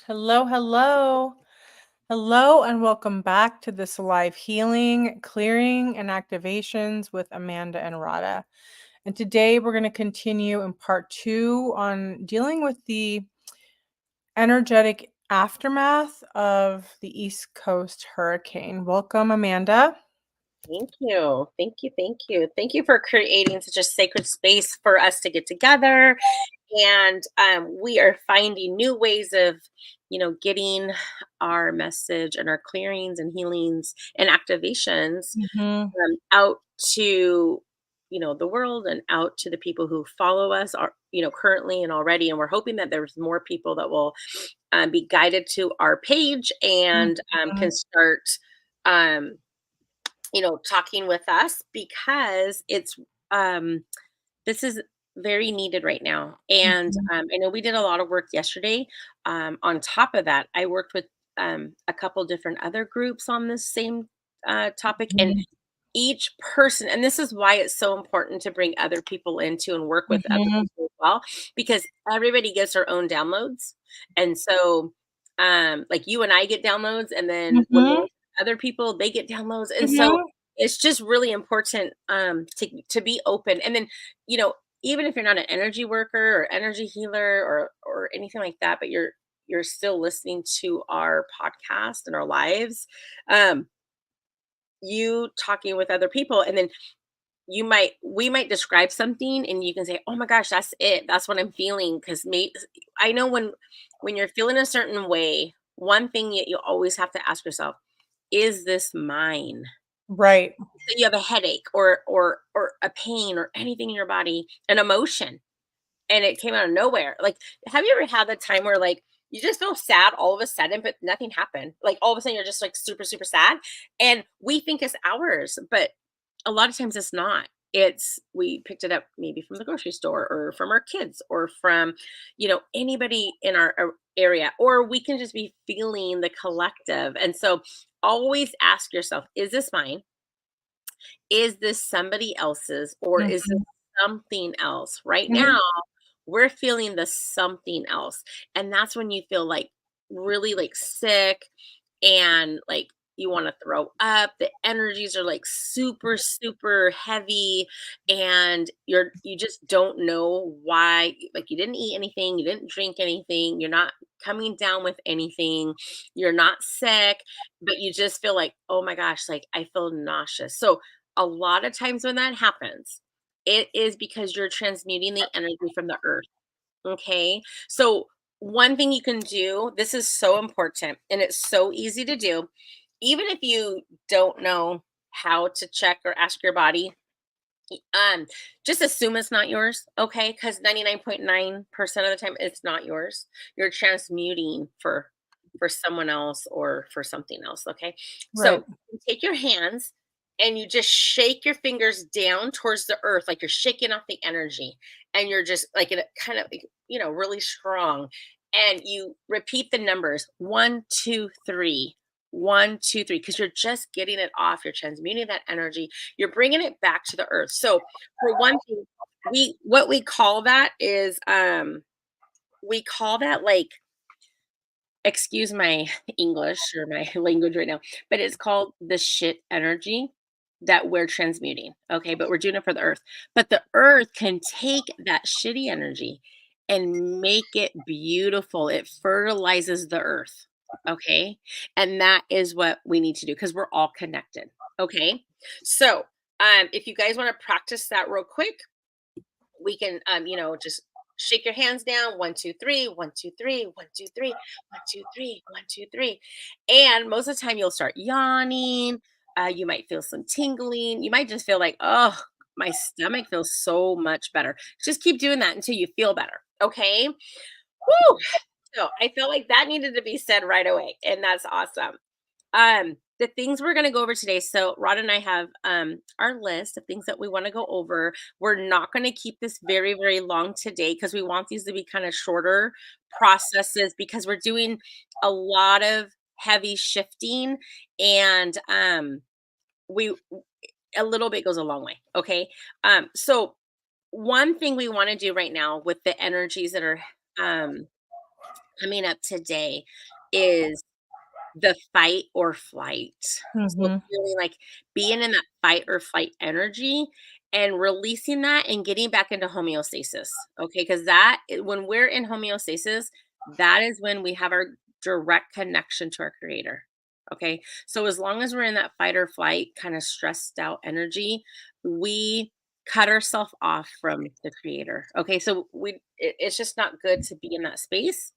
Hello, hello. Hello, and welcome back to this live healing, clearing, and activations with Amanda and RADHAA. And today we're going to continue in part 2 on dealing with the energetic aftermath of the East Coast hurricane. Welcome, Amanda. Thank you. Thank you. Thank you. Thank you for creating such a sacred space for us to get together. And we are finding new ways of, getting our message and our clearings and healings and activations Mhm. out to, the world and out to the people who follow us are, currently and already. And we're hoping that there's more people that will be guided to our page and can Mhm. start um, talking with us because um this is very needed right now. And Mhm. I know we did a lot of work yesterday. On top of that, I worked with a couple different other groups on this same topic, and Mhm. each person, and this is why it's so important to bring other people into and work with other Mhm. people as well, because everybody gets their own downloads. And so like you and I get downloads, and then when we're Mhm. with other people, they get downloads. And so Mhm. it's just really important to be open. And then, you know, even if you're not an energy worker or energy healer or anything like that, but you're still listening to our podcast and our lives, um, you talking with other people, and then we might describe something and you can say, oh my gosh, that's it, that's what I'm feeling. Because I know when you're feeling a certain way, one thing you always have to ask yourself, is this mine? Right. So you have a headache or a pain or anything in your body, an emotion, and it came out of nowhere. Like, have you ever had the time where like you just feel sad all of a sudden, but nothing happened? Like all of a sudden you're just like super, super sad. And we think it's ours, but a lot of times it's not. It's we picked it up maybe from the grocery store or from our kids or from, anybody in our area, or we can just be feeling the collective. And so always ask yourself, is this mine? Is this somebody else's, or is this Mhm. something else? Right Mhm. now, we're feeling the something else. And that's when you feel like really like sick and like you want to throw up. The energies are like super, super heavy, and you just don't know why. Like you didn't eat anything, you didn't drink anything, you're not coming down with anything, you're not sick, but you just feel like, oh my gosh, like I feel nauseous. So a lot of times when that happens, it is because you're transmuting the energy from the earth. Okay. So, one thing you can do, this is so important and it's so easy to do, even if you don't know how to check or ask your body, um, just assume it's not yours. Okay. Because 99.9% of the time it's not yours. You're transmuting for someone else or for something else. Okay. So Right. you take your hands and you just shake your fingers down towards the earth, like you're shaking off the energy, and you're just like in a kind of like, really strong. And you repeat the numbers 1, 2, 3, 1, 2, 3, because you're just getting it off. You're transmuting that energy, you're bringing it back to the earth. So for one thing, what we call that is we call that like, excuse my English or my language right now, but it's called the shit energy that we're transmuting. Okay, but we're doing it for the earth. But the earth can take that shitty energy and make it beautiful. It fertilizes the earth. Okay. And that is what we need to do because we're all connected. Okay. So if you guys want to practice that real quick, we can just shake your hands down, 1, 2, 3, 1, 2, 3, 1, 2, 3, 1, 2, 3, 1, 2, 3. And most of the time you'll start yawning. You might feel some tingling. You might just feel like, oh, my stomach feels so much better. Just keep doing that until you feel better. Okay. Woo! So I felt like that needed to be said right away, and that's awesome. The things we're going to go over today. So Rod and I have our list of things that we want to go over. We're not going to keep this very, very long today because we want these to be kind of shorter processes because we're doing a lot of heavy shifting, and we a little bit goes a long way. Okay. So one thing we want to do right now with the energies that are um coming up today is the fight or flight. So Mhm. feeling like being in that fight or flight energy and releasing that and getting back into homeostasis. Okay. Because when we're in homeostasis, that is when we have our direct connection to our creator. Okay. So as long as we're in that fight or flight kind of stressed out energy, we cut ourselves off from the creator. Okay. So it's just not good to be in that space.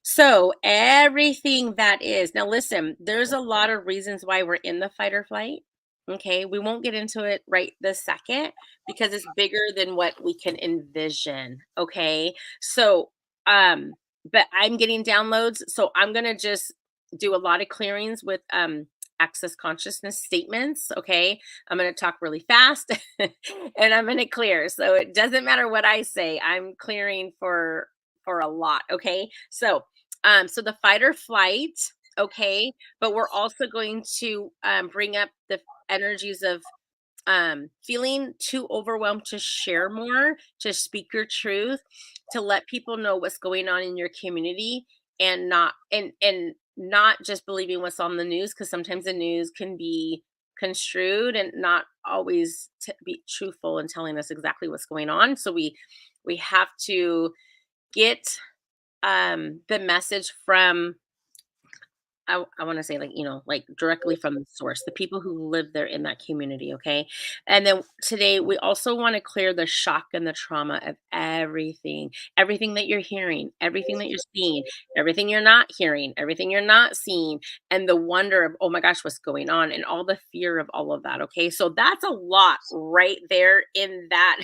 So everything that is now listen, there's a lot of reasons why we're in the fight or flight. Okay. We won't get into it right this second because it's bigger than what we can envision. Okay. So but I'm getting downloads. So I'm gonna just do a lot of clearings with access consciousness statements. Okay. I'm gonna talk really fast and I'm gonna clear. So it doesn't matter what I say, I'm clearing for a lot. Okay. So the fight or flight, okay, but we're also going to bring up the energies of feeling too overwhelmed to share more, to speak your truth, to let people know what's going on in your community, and not just believing what's on the news, because sometimes the news can be construed and not always be truthful in telling us exactly what's going on. So we have to get the message from I want to say like like directly from the source, the people who live there in that community. Okay. And then today we also want to clear the shock and the trauma of everything that you're hearing, everything that you're seeing, everything you're not hearing, everything you're not seeing, and the wonder of, oh my gosh, what's going on, and all the fear of all of that. Okay. So that's a lot right there in that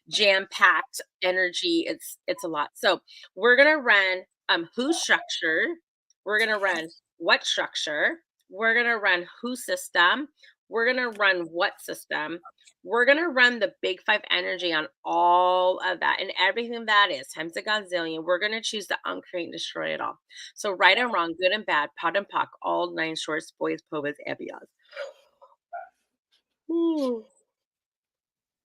jam-packed energy. It's a lot. So we're gonna run whose structure, we're gonna run what structure, we're going to run who system, we're going to run what system, we're going to run the big five energy on all of that and everything that is times a gazillion. We're going to choose to uncreate and destroy it all. So right and wrong, good and bad, pot and pock, all nine shorts, boys, povas, abias. Ooh.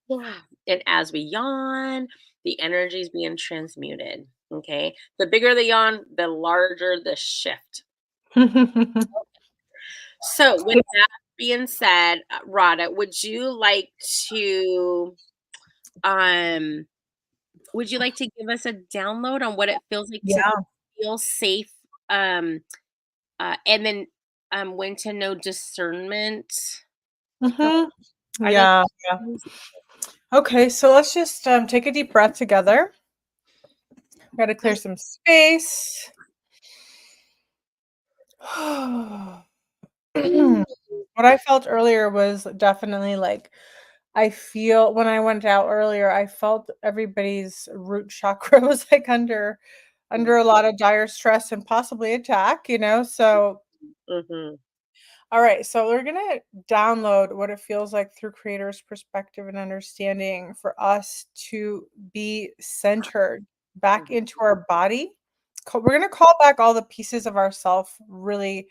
Yeah. And as we yawn, the energy is being transmuted. Okay. The bigger the yawn, the larger the shift. So, with that being said, Rada, um, would you like to give us a download on what it feels like to Yeah. feel safe, and then, when to know discernment? Mhm. Are those Yeah, yeah. Okay, so let's just take a deep breath together. Got to clear some space. Mm, What I felt earlier was definitely like I feel when I went out earlier, I felt everybody's root chakra was like under a lot of dire stress and possibly attack. So mhm, all right, so we're gonna download what it feels like through creator's perspective and understanding for us to be centered back mhm, into our body. We're gonna call back all the pieces of ourself, really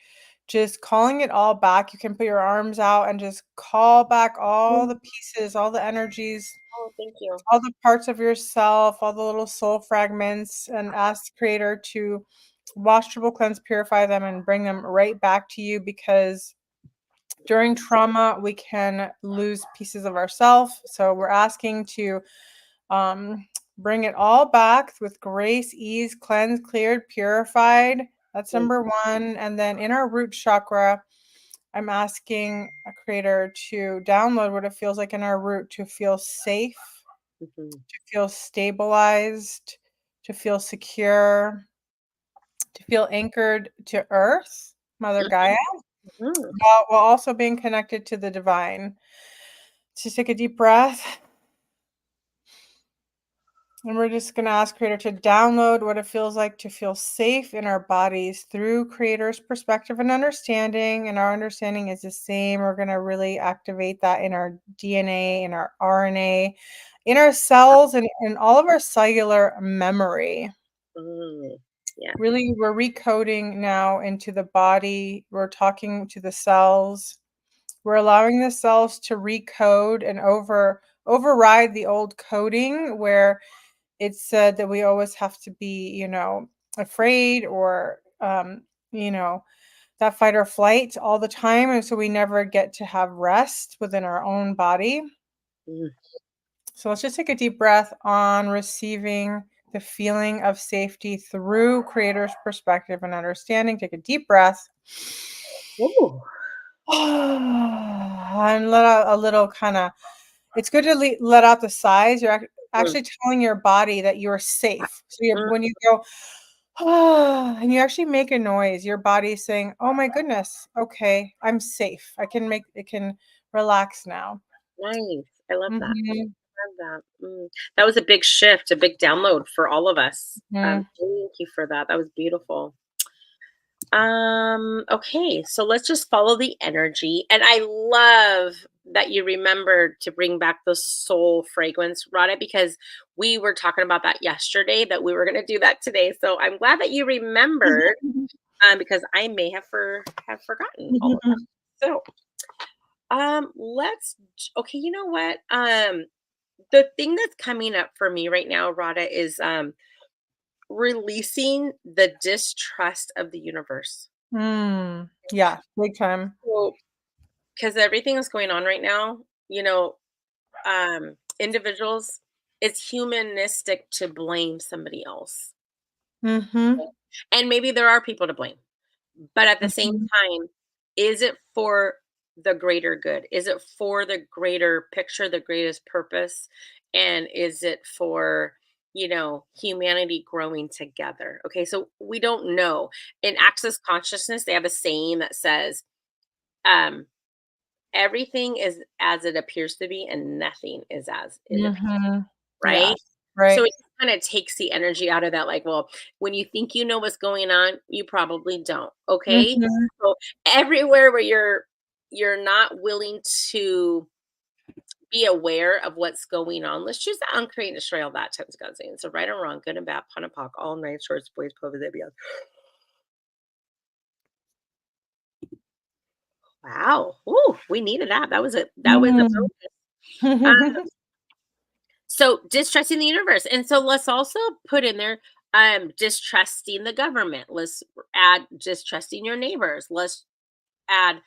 just calling it all back. You can put your arms out and just call back all mm. the pieces, all the energies, Oh, thank you. all the parts of yourself, all the little soul fragments, and ask creator to wash, triple cleanse, purify them, and bring them right back to you because during trauma, we can lose pieces of ourselves. So we're asking to um, bring it all back with grace, ease, cleansed, cleared, purified. That's Mm, number one. And then in our root chakra, I'm asking a creator to download what it feels like in our root to feel safe, mhm, to feel stabilized, to feel secure, to feel anchored to earth, Mother Gaia, mhm, while also being connected to the divine. Just take a deep breath. And we're just going to ask Creator to download what it feels like to feel safe in our bodies through Creator's perspective and understanding. And our understanding is the same. We're going to really activate that in our DNA, in our RNA, in our cells, and in all of our cellular memory. mm. Yeah. Really, we're recoding now into the body. We're talking to the cells. We're allowing the cells to recode and override the old coding where it said that we always have to be, afraid or, you know, that fight or flight all the time. And so we never get to have rest within our own body. Mm. So let's just take a deep breath on receiving the feeling of safety through creator's perspective and understanding. Take a deep breath. Ooh. And let out a little kind of, it's good to let out the sighs. You're Mm. actually telling your body that you're safe. So Mm. when you go, ah, and you actually make a noise, your body's saying, oh my goodness, okay, I'm safe. It can relax now. Nice. I love that. Mhm, Love that. That was a big shift, a big download for all of us. mhm, Thank you for that. That was beautiful. Okay, so let's just follow the energy. And I love that you remembered to bring back the soul fragrance, Rada, because we were talking about that yesterday, that we were going to do that today. So I'm glad that you remembered, because I may have forgotten all of mhm, that. So, okay, you know what? The thing that's coming up for me right now, Rada, is releasing the distrust of the universe. yeah, big time. So, because everything that's going on right now, individuals, it's humanistic to blame somebody else. Mhm, And maybe there are people to blame. But at the same mhm, time, is it for the greater good? Is it for the greater picture, the greatest purpose? And is it for, humanity growing together? Okay, so we don't know. In Access Consciousness, they have a saying that says, um, everything is as it appears to be, and nothing is as it appears, mhm. Yeah, right? So right. it kind of takes the energy out of that, like, well, when you think you know what's going on, you probably don't. Okay. Mhm, So everywhere where you're not willing to be aware of what's going on, let's choose to uncreate and destroy all that times God's name. So right or wrong, good and bad, pun and pock, all night shorts, boys, poses, they beyond. Wow. Ooh, we needed that. That was a mm. bonus. So distrusting the universe. And so let's also put in there distrusting the government. Let's add distrusting your neighbors. Let's add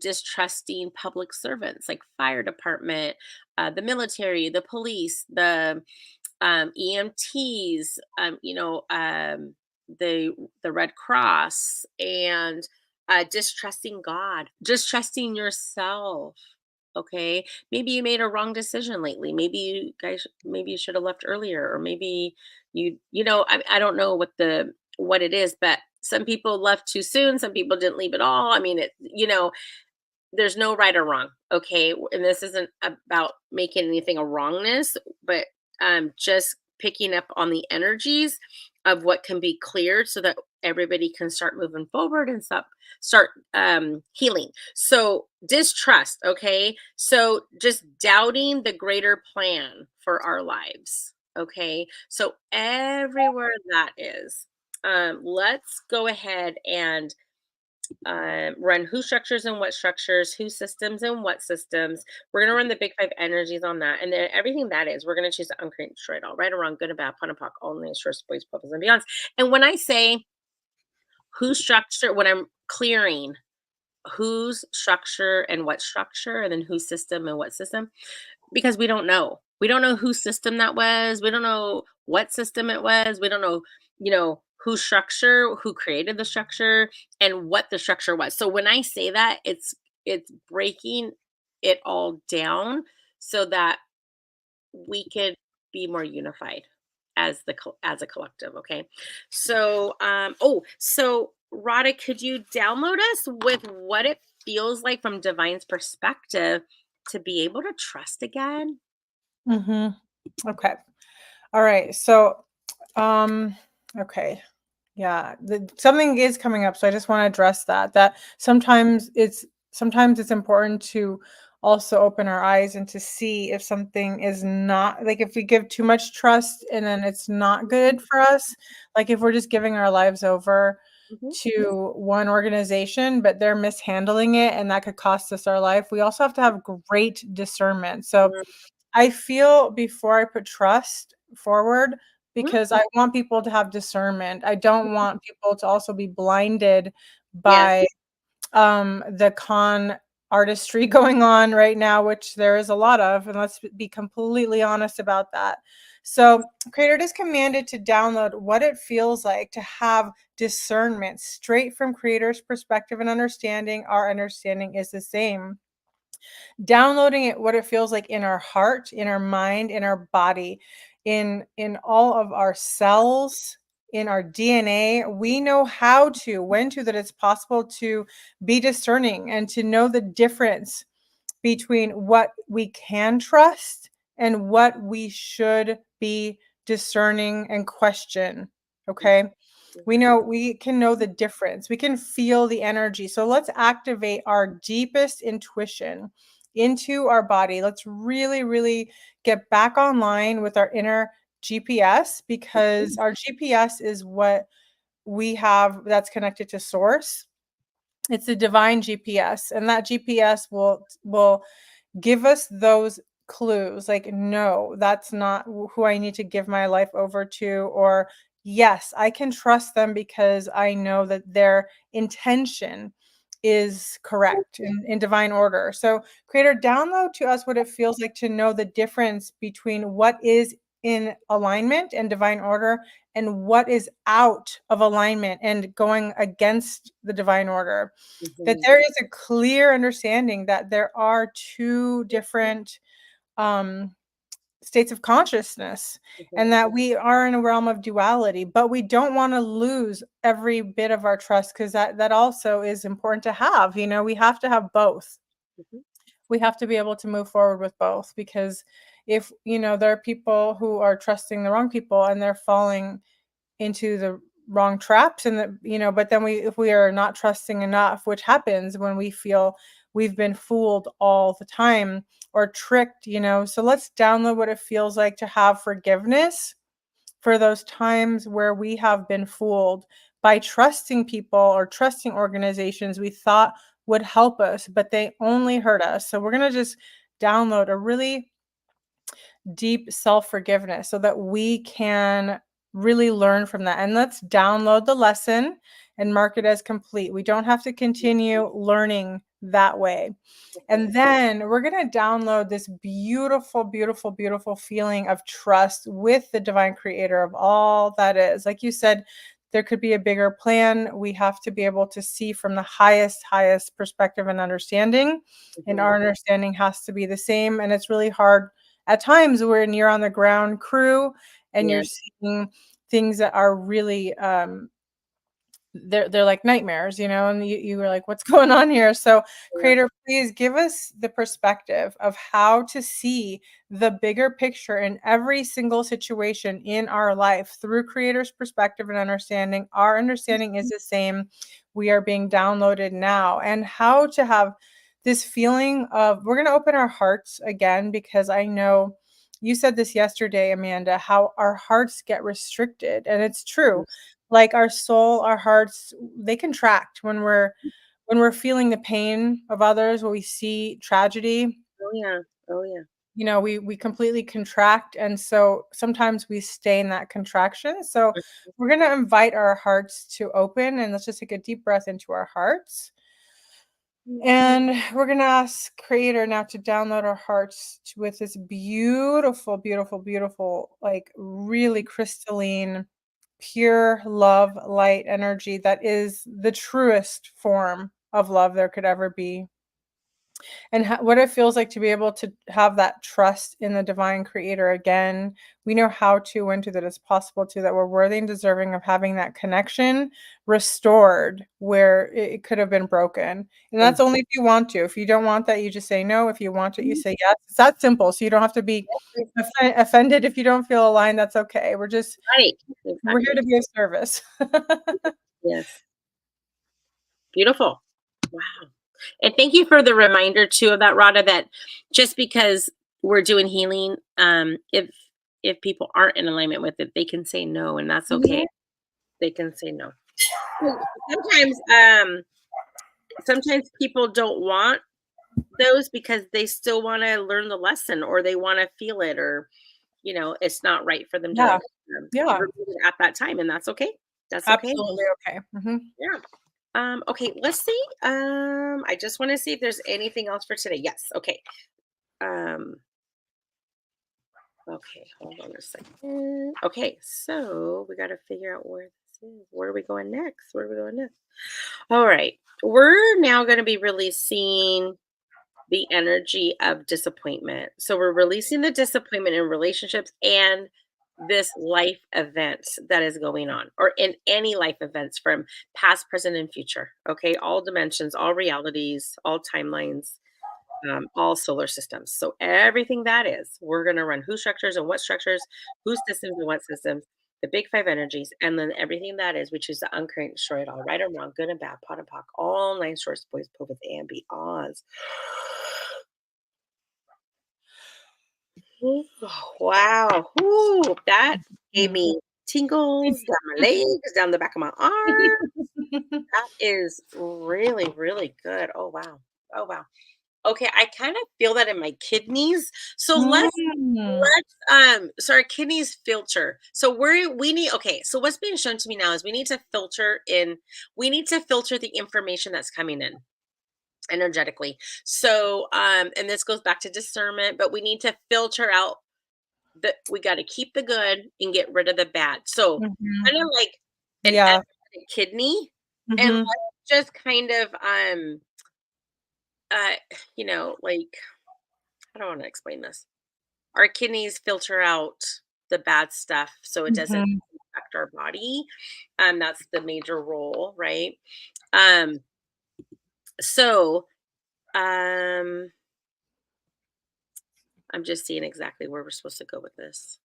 distrusting public servants like fire department, the military, the police, the EMTs, the Red Cross, and distrusting God, distrusting yourself. Okay, maybe you made a wrong decision lately. Maybe you should have left earlier, or maybe I don't know what it is, but some people left too soon. Some people didn't leave at all. I mean, there's no right or wrong. Okay, and this isn't about making anything a wrongness, but just picking up on the energies of what can be cleared, so that everybody can start moving forward and start healing. So distrust. Okay, so just doubting the greater plan for our lives. Okay, so everywhere that is, let's go ahead and run who structures and what structures, who systems and what systems. We're going to run the big five energies on that. And then everything that is, we're going to choose to uncreate and destroy it all, right or wrong, good and bad, pun and pock, all names, shorts, boys, purples, and beyonds. And when I say who structure, when I'm clearing whose structure and what structure, and then whose system and what system, because we don't know. We don't know whose system that was. We don't know what system it was. We don't know, whose structure, who created the structure, and what the structure was. So when I say that, it's breaking it all down so that we could be more unified as a collective. Okay, so so Rada, could you download us with what it feels like from Divine's perspective to be able to trust again? Mhm. Okay. All right. So, um, okay. Yeah, something is coming up, so I just want to address that. That sometimes it's important to also open our eyes and to see if something is not, like, if we give too much trust and then it's not good for us. Like if we're just giving our lives over Mhm. to one organization, but they're mishandling it and that could cost us our life. We also have to have great discernment. So Mm. I feel before I put trust forward, because I want people to have discernment. I don't want people to also be blinded Yes. by the con artistry going on right now, which there is a lot of, and let's be completely honest about that. So, creator is commanded to download what it feels like to have discernment straight from creator's perspective and understanding. Our understanding is the same. Downloading it, what it feels like in our heart, in our mind, in our body, in all of our cells, in our DNA. We know how to, when to, that it's possible to be discerning and to know the difference between what we can trust and what we should be discerning and question. Okay. We can know the difference. We can feel the energy. So let's activate our deepest intuition into our body. Let's really, really get back online with our inner GPS, because our GPS is what we have that's connected to source. It's the divine GPS, and that GPS will give us those clues, like, no, that's not who I need to give my life over to, or yes, I can trust them because I know that their intention is correct in divine order. So, creator, download to us what it feels like to know the difference between what is in alignment and divine order and what is out of alignment and going against the divine order. That there is a clear understanding that there are two different um, states of consciousness, and that we are in a realm of duality, but we don't want to lose every bit of our trust, because that also is important to have. We have to have both. We have to be able to move forward with both, because if there are people who are trusting the wrong people and they're falling into the wrong traps, and but then if we are not trusting enough, which happens when we feel we've been fooled all the time or tricked. So let's download what it feels like to have forgiveness for those times where we have been fooled by trusting people or trusting organizations we thought would help us, but they only hurt us. So we're going to just download a really deep self-forgiveness so that we can really learn from that. And let's download the lesson and mark it as complete. We don't have to continue learning that way. And then we're going to download this beautiful, beautiful, beautiful feeling of trust with the divine creator of all that is. Like you said, there could be a bigger plan. We have to be able to see from the highest perspective and understanding. And our understanding has to be the same. And it's really hard at times when you're on the ground crew and you're seeing things that are really they're like nightmares, and you were like, what's going on here? So, creator, please give us the perspective of how to see the bigger picture in every single situation in our life through creator's perspective and understanding. Our understanding is the same. We are being downloaded now, and how to have this feeling of, we're going to open our hearts again, because I know you said this yesterday, Amanda, how our hearts get restricted. And it's true. Like our soul, our hearts, they contract when we're feeling the pain of others, when we see tragedy. Oh yeah. Oh yeah. We completely contract, and so sometimes we stay in that contraction. So we're going to invite our hearts to open, and let's just take a deep breath into our hearts. And we're going to ask creator now to download our hearts with this beautiful, beautiful, beautiful, like really crystalline, pure love, light energy that is the truest form of love there could ever be. And what it feels like to be able to have that trust in the divine creator again. We know how to, when to, that it's possible to, that we're worthy and deserving of having that connection restored where it could have been broken. And that's only if you want to. If you don't want that, you just say no. If you want it, you say yes. It's that simple. So you don't have to be offended if you don't feel aligned. That's okay. We're Right. here to be of service. Yes. Beautiful. Wow. And thank you for the reminder too of that, Radha, that just because we're doing healing, if people aren't in alignment with it, they can say no, and that's okay. They can say no. Sometimes sometimes people don't want those because they still want to learn the lesson, or they want to feel it, or it's not right for them to Yeah. Yeah. remove it at that time, and that's okay. That's okay. Absolutely okay. Yeah. Okay, let's see. I just want to see if there's anything else for today. Yes. Okay. Um, okay, hold on a second. Okay, so we got to figure out where this is. Where are we going next? Where are we going next? All right. We're now going to be releasing the energy of disappointment. So we're releasing the disappointment in relationships and this life event that is going on, or in any life events from past, present, and future. Okay. All dimensions, all realities, all timelines, all solar systems. So everything that is, we're going to run who structures and what structures, whose systems and what systems, the big five energies, and then everything that is, we choose to uncreate and destroy it all, right or wrong, good and bad, pot and pock, all nine shorts, boys, pokers, and beyonds. Ooh, wow. Ooh, that gave Mhm. me tingles down my legs, down the back of my arm. That is really, really good. Oh wow. Oh wow. Okay, I kind of feel that in my kidneys. So Mm. so our kidneys filter. So we need okay, so what's being shown to me now is we need to filter the information that's coming in energetically. So and this goes back to discernment, but we need to filter out we got to keep the good and get rid of the bad. So Mhm. kind of like an Yeah. empathetic kidney, and Mhm. let's just kind of uh like I don't want to explain this. Our kidneys filter out the bad stuff so it doesn't Mhm. affect our body. That's the major role, right? Um so um I'm just seeing exactly where we're supposed to go with this.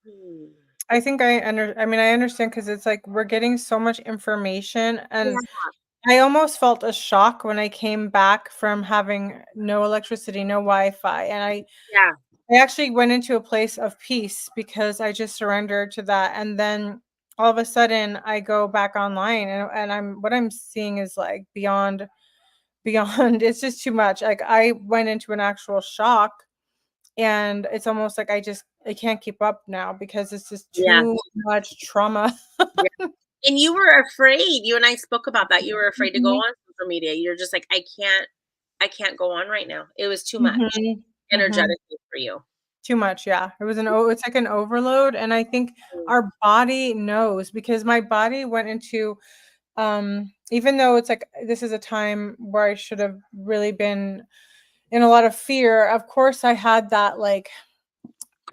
Hmm. I think I mean, I understand because it's like we're getting so much information, Yeah, and I almost felt a shock when I came back from having no electricity, no Wi-Fi, and yeah, I actually went into a place of peace because I just surrendered to that, and then all of a sudden, I go back online, and I'm seeing is, like, beyond it's just too much, like, I went into an actual shock, and it's almost like I can't keep up now because it's just yeah, too much trauma. yeah. And you were afraid. You and I spoke about that. You were afraid to go Mhm, on social media. You're just like, I can't go on right now. It was too much mhm, mhm. energetically for you. Too much, yeah. It's like an overload, and I think Mm, our body knows because my body went into, even though it's like this is a time where I should have really been in a lot of fear, of course, I had that, like,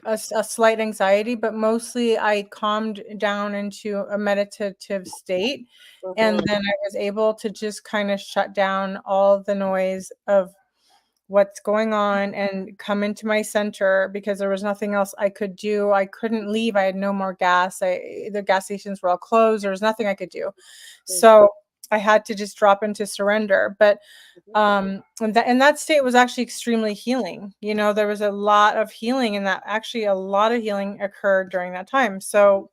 a slight anxiety, but mostly I calmed down into a meditative state, and mhm, then I was able to just kinda shut down all the noise of what's going on and come into my center because there was nothing else I could do. I couldn't leave. I had no more gas. The gas stations were all closed. There was nothing I could do. mm, So I had to just drop into surrender. But mhm, and that state was actually extremely healing. There was a lot of healing, and that actually a lot of healing occurred during that time. So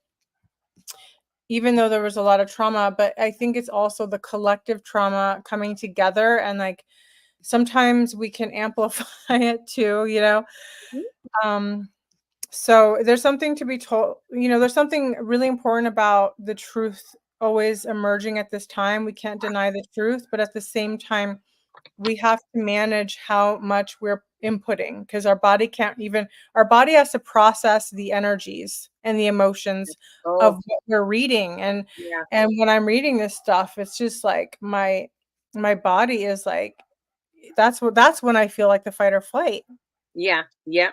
even though there was a lot of trauma, but I think it's also the collective trauma coming together, and like sometimes we can amplify it too. mhm, Um, so there's something to be told, there's something really important about the truth always emerging at this time. We can't deny the truth, but at the same time, we have to manage how much we're inputting because our body has to process the energies and the emotions of oh, what we're reading. And yeah, and when I'm reading this stuff, it's just like my body is like that's when I feel like the fight or flight. yeah, yeah.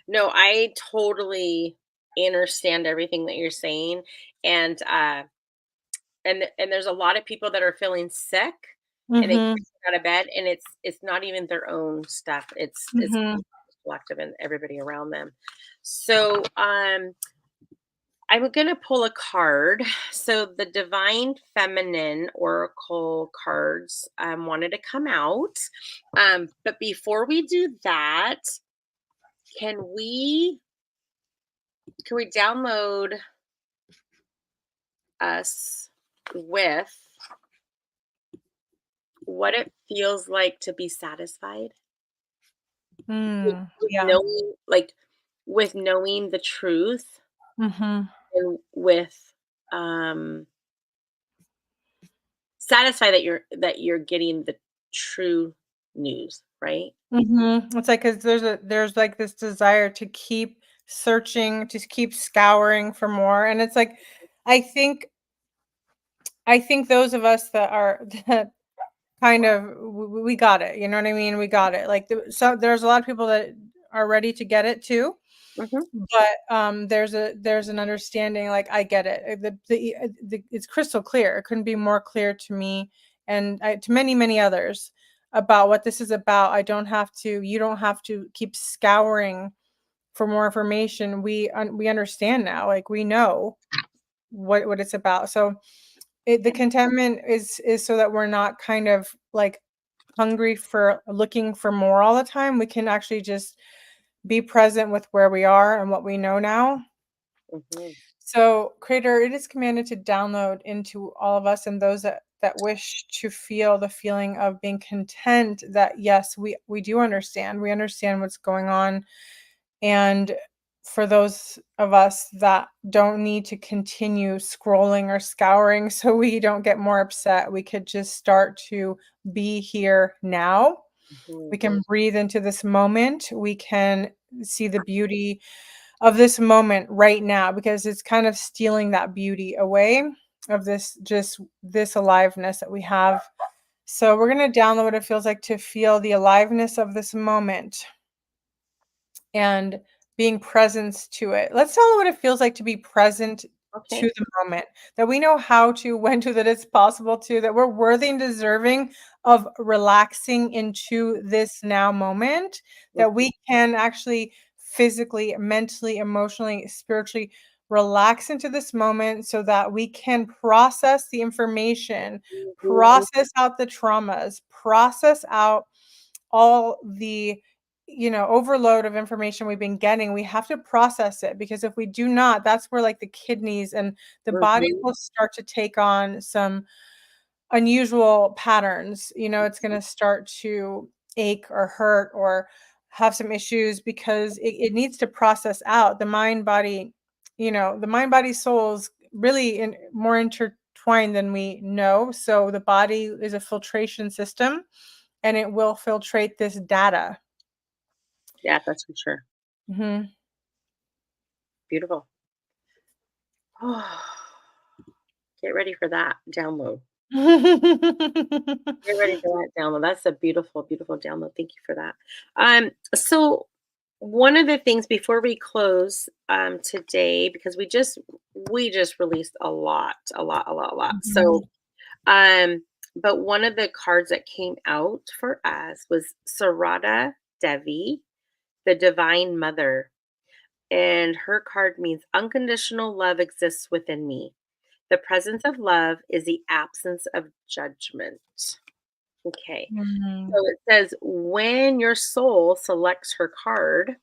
No, I totally understand everything that you're saying, and and there's a lot of people that are feeling sick, and they can't Mhm, get out of bed, and it's not even their own stuff. It's mhm. collective and everybody around them. So I'm gonna pull a card. So the Divine Feminine Oracle cards wanted to come out. But before we do that, can we can we download us with what it feels like to be satisfied? with Yeah. knowing, like, with knowing the truth Mhm. and with, um, satisfied that you're getting the true news, right? Mhm. It's like 'cause there's, like, this desire to keep searching, to keep scouring for more, and it's like, I think I think those of us that are that kind of we got it, you know what I mean? We got it. Like, so there's a lot of people that are ready to get it too, Mhm, but, there's an understanding, like, I get it. It's crystal clear. It couldn't be more clear to me and to many, many others about what this is about. I don't have to You don't have to keep scouring for more information. We understand now, like, we know what it's about. So, the contentment is so that we're not kind of, like, hungry for looking for more all the time. We can actually just be present with where we are and what we know now. mhm, So, Creator, it is commanded to download into all of us and those that wish to feel the feeling of being content, that yes, we do understand. We understand what's going on. And for those of us that don't need to continue scrolling or scouring so we don't get more upset, we could just start to be here now. We mhm. can breathe into this moment. We can see the beauty of this moment right now, because it's kind of stealing that beauty away of this aliveness that we have. So we're going to download what it feels like to feel the aliveness of this moment and being present to it. Let's tell them what it feels like to be present to Okay. the moment, that we know how to, when to, that it's possible to, that we're worthy and deserving of relaxing into this now moment, that Mhm, we can actually physically, mentally, emotionally, spiritually relax into this moment so that we can process the information, mhm. process out the traumas, process out all the overload of information we've been getting. We have to process it, because if we do not, that's where, like, the kidneys and the body Mhm. will start to take on some unusual patterns. It's going to start to ache or hurt or have some issues, because it needs to process out. The mind body souls really more intertwined than we know. So the body is a filtration system, and it will filtrate this data. Yeah, that's for sure. Mhm. Beautiful. Get ready for that download. Get ready for that download. That's a beautiful, beautiful download. Thank you for that. So one of the things before we close today, because we just released a lot. So Mhm. um, but one of the cards that came out for us was Sarada Devi, the Divine Mother. And her card means unconditional love exists within me. The presence of love is the absence of judgment. Okay. Mhm. So it says when your soul selects her card,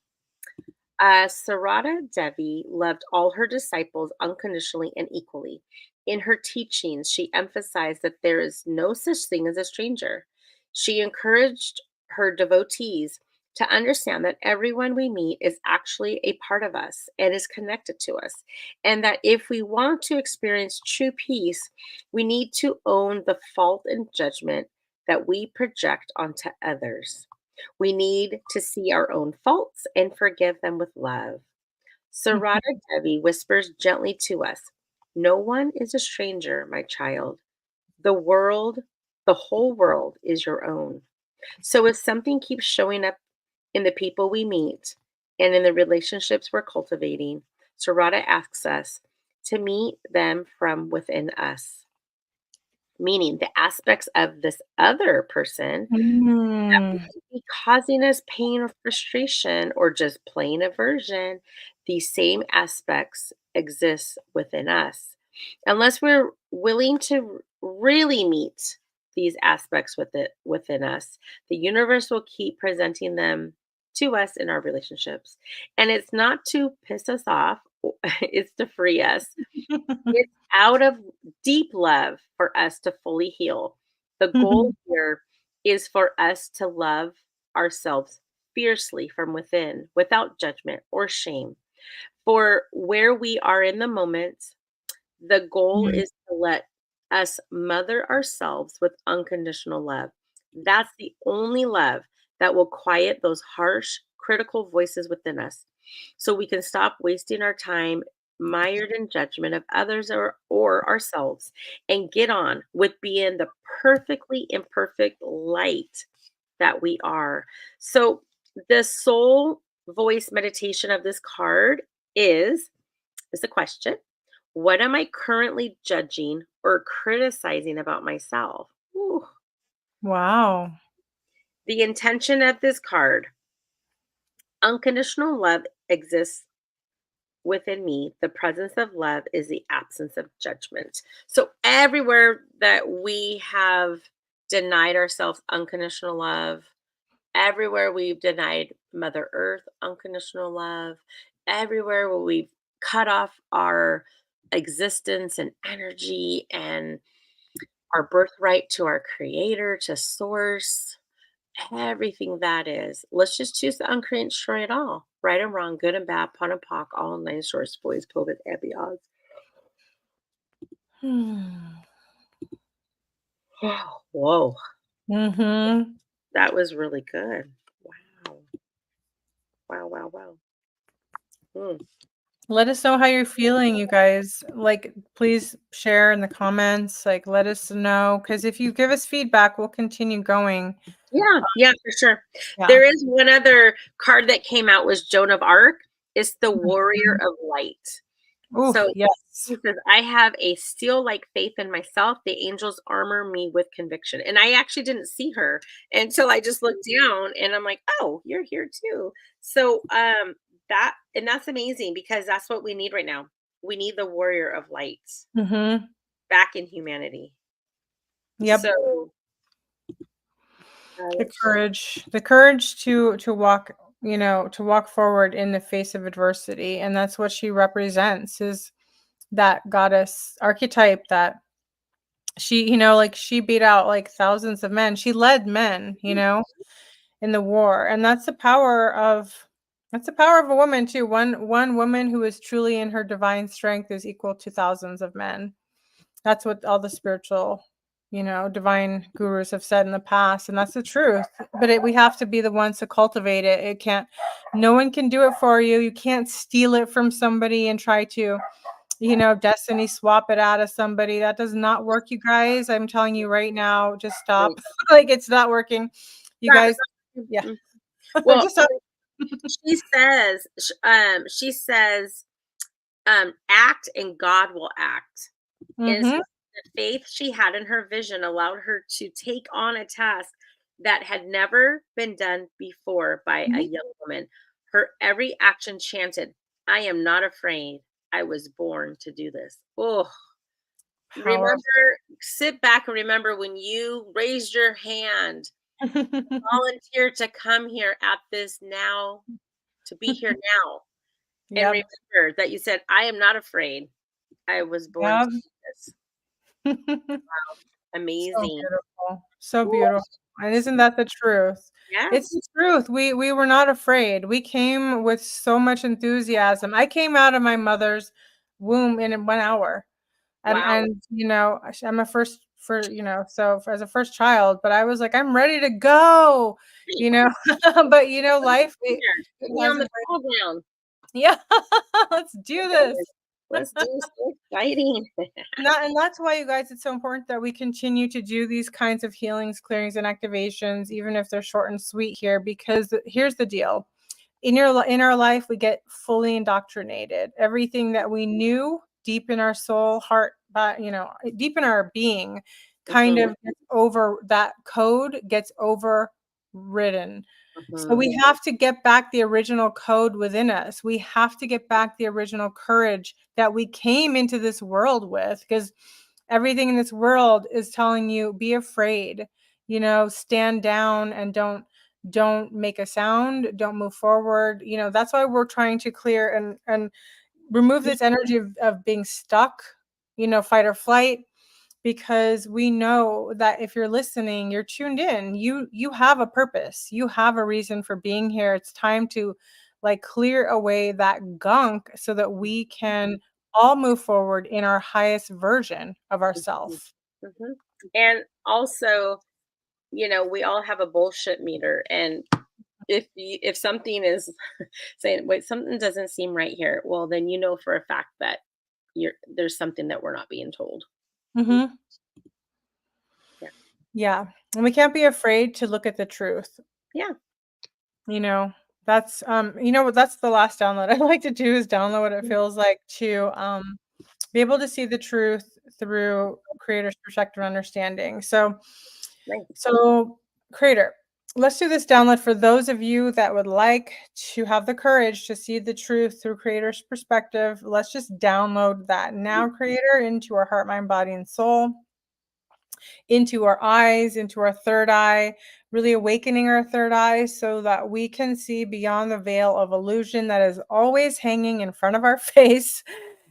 Sarada Devi loved all her disciples unconditionally and equally. In her teachings, she emphasized that there is no such thing as a stranger. She encouraged her devotees to understand that everyone we meet is actually a part of us and is connected to us. And that if we want to experience true peace, we need to own the fault and judgment that we project onto others. We need to see our own faults and forgive them with love. Sarada Devi whispers gently to us, no one is a stranger, my child. The world, the whole world is your own. So if something keeps showing up in the people we meet and in the relationships we're cultivating, Sarada asks us to meet them from within us, meaning the aspects of this other person that Mm. might be causing us pain or frustration or just plain aversion, these same aspects exist within us. Unless we're willing to really meet these aspects within us, the universe will keep presenting them to us in our relationships. And it's not to piss us off, it's to free us. It's out of deep love for us to fully heal. The goal here is for us to love ourselves fiercely from within without judgment or shame. For where we are in the moment, the goal Mhm. is to let us mother ourselves with unconditional love. That's the only love that will quiet those harsh, critical voices within us. So we can stop wasting our time mired in judgment of others or ourselves and get on with being the perfectly imperfect light that we are. So the soul voice meditation of this card is a question. What am I currently judging or criticizing about myself? Ooh. Wow. The intention of this card, unconditional love exists within me. The presence of love is the absence of judgment. So, everywhere that we have denied ourselves unconditional love, everywhere we've denied Mother Earth unconditional love, everywhere where we've cut off our existence and energy and our birthright to our creator, to source, everything that is. Let's just choose to uncreate and destroy it all. Right and wrong, good and bad, pun and pock, all nine shorts, boys, COVID, and beyond. Whoa, Mhm. that was really good. Wow. Wow, wow, wow. Mm. Let us know how you're feeling, you guys. Like, please share in the comments. Like, let us know, because if you give us feedback, we'll continue going. Yeah, yeah, for sure. Yeah. There is one other card that came out was Joan of Arc. It's the Warrior Mhm. of Light. Ooh, So yes. he says, I have a steel like faith in myself. The angels armor me with conviction. And I actually didn't see her until I just looked down and I'm like, oh, you're here too. So that's amazing because that's what we need right now. We need the warrior of light Mhm. back in humanity. Yep. So The courage to walk, to walk forward in the face of adversity, and that's what she represents, is that goddess archetype that she, like she beat out like thousands of men. She led men, in the war, and that's the power of a woman too. One woman who is truly in her divine strength is equal to thousands of men. That's what all the spiritual, divine gurus have said in the past, and that's the truth. But we have to be the ones to cultivate it. No one can do it for you. You can't steal it from somebody and try to, destiny swap it out of somebody. That does not work, you guys. I'm telling you right now, just stop. Like, it's not working. You stop, guys, stop. yeah. Well, Just stop. she says, act and God will act. And so Mhm. the faith she had in her vision allowed her to take on a task that had never been done before by a Mhm. young woman. Her every action chanted, I am not afraid. I was born to do this. Oh, Powerful. remember, sit back and remember when you raised your hand, volunteer to come here at this now, to be here now. And Yep. remember that you said, I am not afraid. I was born to Yep. do this. So Amazing. beautiful. So Ooh, beautiful. And isn't that the truth? It's yes. the truth. We were not afraid. We came with so much enthusiasm. I came out of my mother's womb in 1 hour. Wow. And I'm a first for, so as a first child, but I was like, I'm ready to go, you know. But life, Here, it put me on the wasn't. battleground. Yeah. Let's do this. Let's do so exciting. And that's why, you guys, it's so important that we continue to do these kinds of healings, clearings, and activations, even if they're short and sweet here, because here's the deal. In our life, we get fully indoctrinated. Everything that we knew deep in our soul, heart, but deep in our being, kind Mhm, of gets over, that code gets overridden. So mhm, we have to get back the original code within us. We have to get back the original courage that we came into this world with, because everything in this world is telling you, be afraid, stand down and don't make a sound, don't move forward. That's why we're trying to clear and remove this energy of being stuck, fight or flight, because we know that if you're listening, you're tuned in. You have a purpose. You have a reason for being here. It's time to like clear away that gunk so that we can all move forward in our highest version of Mhm, ourselves. mhm. And also, we all have a bullshit meter, and if something is saying, "Wait, something doesn't seem right here," well, then you know for a fact that there's something that we're not being told. Mhm. Yeah. Yeah. And we can't be afraid to look at the truth. Yeah. You know, that's what that's the last download I like to do is download what it Mm, feels like to be able to see the truth through creator's perspective and understanding. nice. So creator, let's do this download for those of you that would like to have the courage to see the truth through creator's perspective. Let's just download that now, creator, into our heart, mind, body, and soul, into our eyes, into our third eye, really awakening our third eye so that we can see beyond the veil of illusion that is always hanging in front of our face.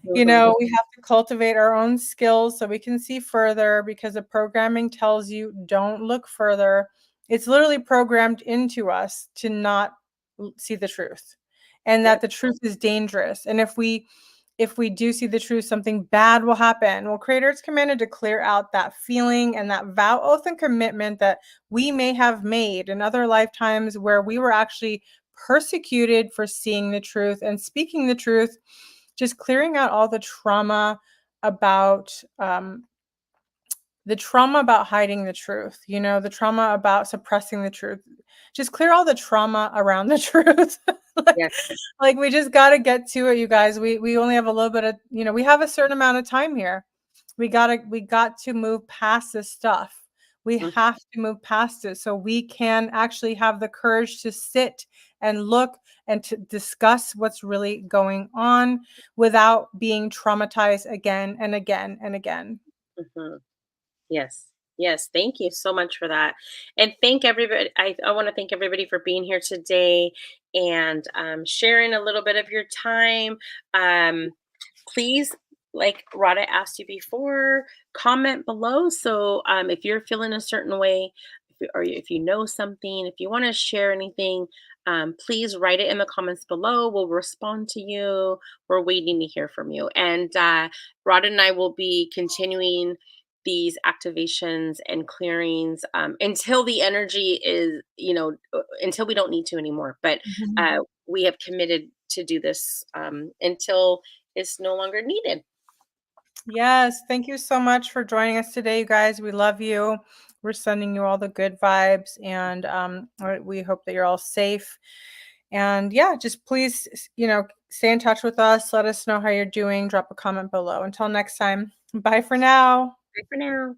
Mhm, We have to cultivate our own skills so we can see further because the programming tells you don't look further. It's literally programmed into us to not see the truth and that yep. the truth is dangerous. And if we do see the truth, something bad will happen. Well, creator is commanded to clear out that feeling and that vow, oath, and commitment that we may have made in other lifetimes where we were actually persecuted for seeing the truth and speaking the truth, just clearing out all about um, the trauma about hiding the truth, the trauma about suppressing the truth. Just clear all the trauma around the truth. like, Yes. like we just got to get to it, you guys. We only have a little bit of, we have a certain amount of time here. We got to move past this stuff. We Mm, have to move past it so we can actually have the courage to sit and look and to discuss what's really going on without being traumatized again and again and again. mhm. Yes. Yes. Thank you so much for that. And thank everybody. I want to thank everybody for being here today and sharing a little bit of your time. Please, like Rada asked you before, comment below. So if you're feeling a certain way, or if you know something, if you want to share anything, please write it in the comments below. We'll respond to you. We're waiting to hear from you. And Rada and I will be continuing these activations and clearings until the energy is, until we don't need to anymore. But Mhm. we have committed to do this until it's no longer needed. Yes, thank you so much for joining us today, you guys. We love you. We're sending you all the good vibes, and we hope that you're all safe. And yeah, just please, stay in touch with us. Let us know how you're doing. Drop a comment below. Until next time, bye for now. Bye for now.